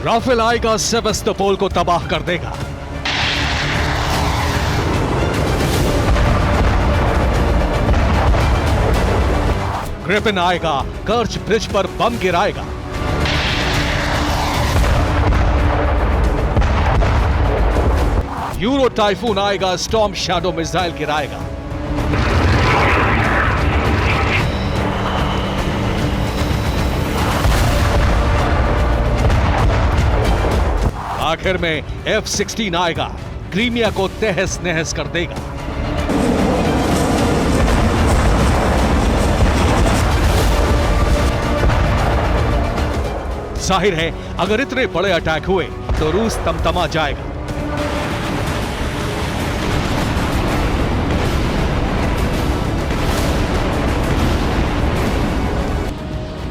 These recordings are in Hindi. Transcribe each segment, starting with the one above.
राफेल आएगा, सेवास्तोपोल को तबाह कर देगा। ग्रिपेन आएगा, कर्च ब्रिज पर बम गिराएगा। यूरो टाइफून आएगा, स्टॉर्म शैडो मिसाइल गिराएगा। आखिर में F-16 आएगा, क्रीमिया को तहस नहस कर देगा। जाहिर है अगर इतने बड़े अटैक हुए तो रूस तमतमा जाएगा।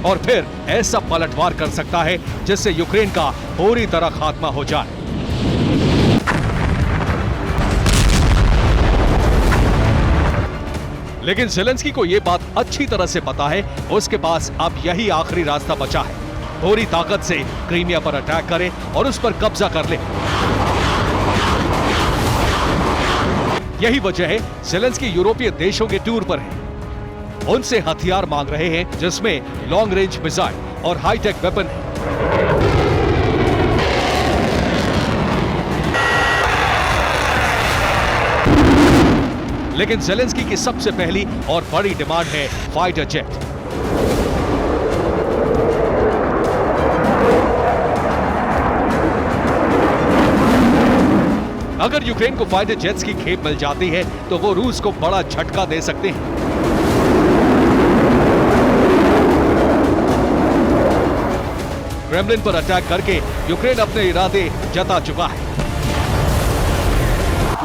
और फिर ऐसा पलटवार कर सकता है जिससे यूक्रेन का पूरी तरह खात्मा हो जाए। लेकिन ज़ेलेंस्की को यह बात अच्छी तरह से पता है, उसके पास अब यही आखिरी रास्ता बचा है। पूरी ताकत से क्रीमिया पर अटैक करे और उस पर कब्जा कर ले। यही वजह है ज़ेलेंस्की यूरोपीय देशों के टूर पर है। उनसे हथियार मांग रहे हैं जिसमें लॉन्ग रेंज मिसाइल और हाईटेक वेपन है। लेकिन ज़ेलेंस्की की सबसे पहली और बड़ी डिमांड है फाइटर जेट। अगर यूक्रेन को फाइटर जेट्स की खेप मिल जाती है तो वो रूस को बड़ा झटका दे सकते हैं। क्रेमलिन पर अटैक करके यूक्रेन अपने इरादे जता चुका है।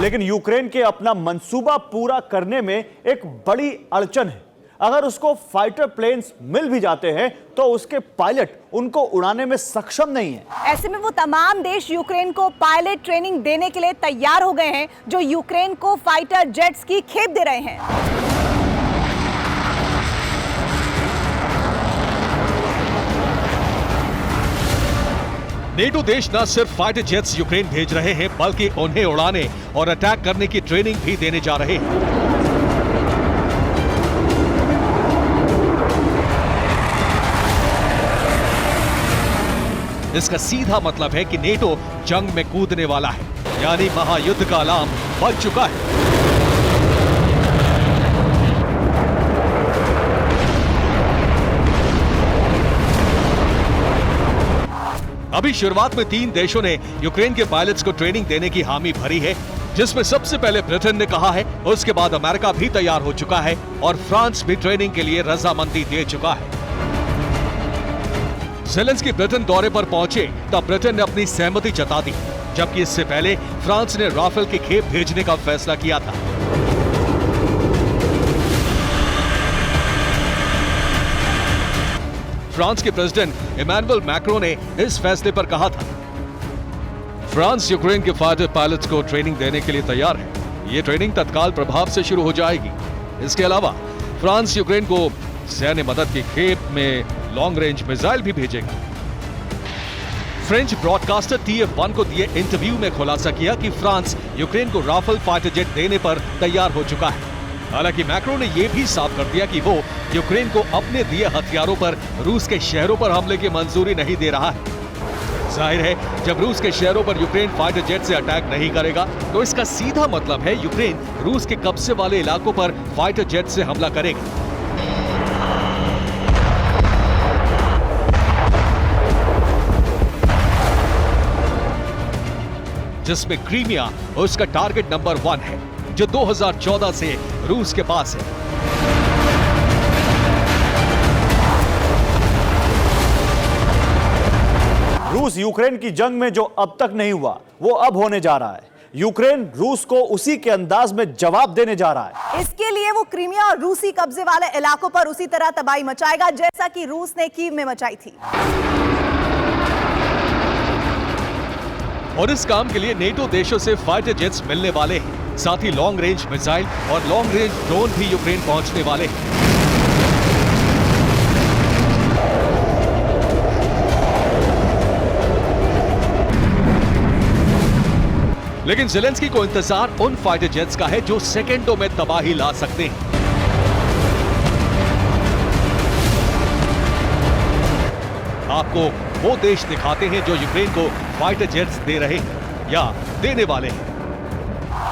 लेकिन यूक्रेन के अपना मंसूबा पूरा करने में एक बड़ी अड़चन है। अगर उसको फाइटर प्लेन्स मिल भी जाते हैं तो उसके पायलट उनको उड़ाने में सक्षम नहीं है। ऐसे में वो तमाम देश यूक्रेन को पायलट ट्रेनिंग देने के लिए तैयार हो गए हैं जो यूक्रेन को फाइटर जेट्स की खेप दे रहे हैं। नेटो देश न सिर्फ फाइटर जेट्स यूक्रेन भेज रहे हैं बल्कि उन्हें उड़ाने और अटैक करने की ट्रेनिंग भी देने जा रहे हैं। इसका सीधा मतलब है कि नेटो जंग में कूदने वाला है, यानी महायुद्ध का अलार्म बज चुका है। अभी शुरुआत में 3 देशों ने यूक्रेन के पायलट्स को ट्रेनिंग देने की हामी भरी है, जिसमें सबसे पहले ब्रिटेन ने कहा है, उसके बाद अमेरिका भी तैयार हो चुका है और फ्रांस भी ट्रेनिंग के लिए रजामंदी दे चुका है। ज़ेलेंस्की ब्रिटेन दौरे पर पहुंचे तब ब्रिटेन ने अपनी सहमति जता दी, जबकि इससे पहले फ्रांस ने राफेल की खेप भेजने का फैसला किया था। फ्रांस के प्रेसिडेंट इमैनुअल मैक्रों ने इस फैसले पर कहा था, फ्रांस यूक्रेन के फाइटर पायलट्स को ट्रेनिंग देने के लिए तैयार है। ये ट्रेनिंग तत्काल प्रभाव से शुरू हो जाएगी। इसके अलावा फ्रांस यूक्रेन को सैन्य मदद की खेप में लॉन्ग रेंज मिसाइल भी भेजेगा। फ्रेंच ब्रॉडकास्टर TF1 को दिए इंटरव्यू में खुलासा किया कि फ्रांस यूक्रेन को राफेल फाइटर जेट देने पर तैयार हो चुका है। हालांकि मैक्रो ने यह भी साफ कर दिया कि वो यूक्रेन को अपने दिए हथियारों पर रूस के शहरों पर हमले की मंजूरी नहीं दे रहा है। जाहिर है जब रूस के शहरों पर यूक्रेन फाइटर जेट से अटैक नहीं करेगा तो इसका सीधा मतलब है यूक्रेन रूस के कब्जे वाले इलाकों पर फाइटर जेट से हमला करेगा। जिसमें क्रीमिया उसका टारगेट नंबर 1 है, जो 2014 से रूस के पास है। रूस यूक्रेन की जंग में जो अब तक नहीं हुआ वो अब होने जा रहा है। यूक्रेन रूस को उसी के अंदाज में जवाब देने जा रहा है। इसके लिए वो क्रीमिया और रूसी कब्जे वाले इलाकों पर उसी तरह तबाही मचाएगा जैसा कि रूस ने कीव में मचाई थी। और इस काम के लिए नेटो देशों से फाइटर जेट्स मिलने वाले हैं, साथ ही लॉन्ग रेंज मिसाइल और लॉन्ग रेंज ड्रोन भी यूक्रेन पहुंचने वाले हैं। लेकिन ज़ेलेंस्की को इंतजार उन फाइटर जेट्स का है जो सेकेंडों में तबाही ला सकते हैं। आपको वो देश दिखाते हैं जो यूक्रेन को फाइटर जेट्स दे रहे हैं या देने वाले हैं।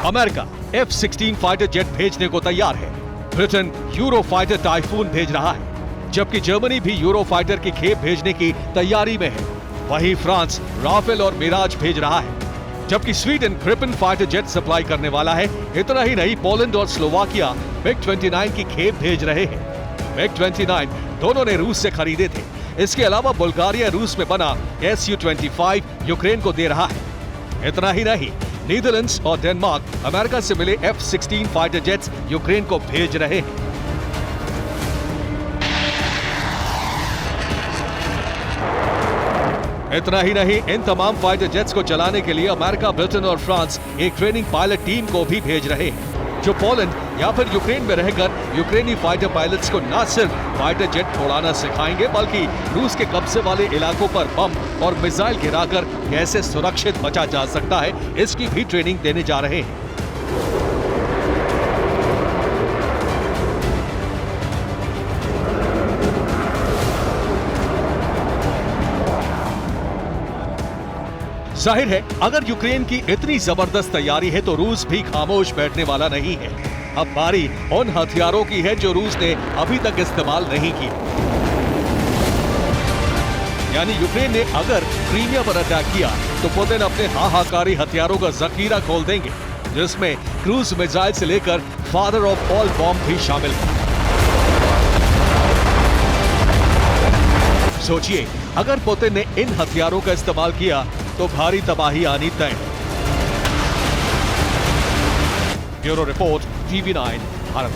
अमेरिका F-16 फाइटर जेट भेजने को तैयार है। ब्रिटेन यूरो फाइटर टाइफून भेज रहा है, जबकि जर्मनी भी यूरो फाइटर की खेप भेजने की तैयारी में है। वहीं फ्रांस राफेल और मिराज भेज रहा है, जबकि Sweden Gripen fighter jet supply करने वाला है। इतना ही नहीं, पोलैंड और स्लोवाकिया MiG-29 की खेप भेज रहे हैं। MiG-29 दोनों ने रूस से खरीदे थे। इसके अलावा बुल्गारिया रूस में बना Su-25 यूक्रेन को दे रहा है। इतना ही नहीं, नीदरलैंड्स और डेनमार्क अमेरिका से मिले F-16 फाइटर जेट्स यूक्रेन को भेज रहे हैं। इतना ही नहीं, इन तमाम फाइटर जेट्स को चलाने के लिए अमेरिका, ब्रिटेन और फ्रांस एक ट्रेनिंग पायलट टीम को भी भेज रहे हैं, जो पोलैंड या फिर यूक्रेन में रहकर यूक्रेनी फाइटर पायलट्स को न सिर्फ फाइटर जेट उड़ाना सिखाएंगे, बल्कि रूस के कब्जे वाले इलाकों पर बम और मिसाइल गिराकर कैसे सुरक्षित बचा जा सकता है, इसकी भी ट्रेनिंग देने जा रहे हैं। जाहिर है, अगर यूक्रेन की इतनी जबरदस्त तैयारी है तो रूस भी खामोश बैठने वाला नहीं है। अब बारी उन हथियारों की है जो रूस ने अभी तक इस्तेमाल नहीं की। यानी यूक्रेन ने अगर क्रीमिया पर अटैक किया तो पुतिन अपने हाहाकारी हथियारों का जखीरा खोल देंगे, जिसमें क्रूज मिसाइल से लेकर फादर ऑफ ऑल बॉम्ब भी शामिल है। सोचिए, अगर पुतिन ने इन हथियारों का इस्तेमाल किया तो भारी तबाही आनी तय है। Bureau report, TV9 Bharat.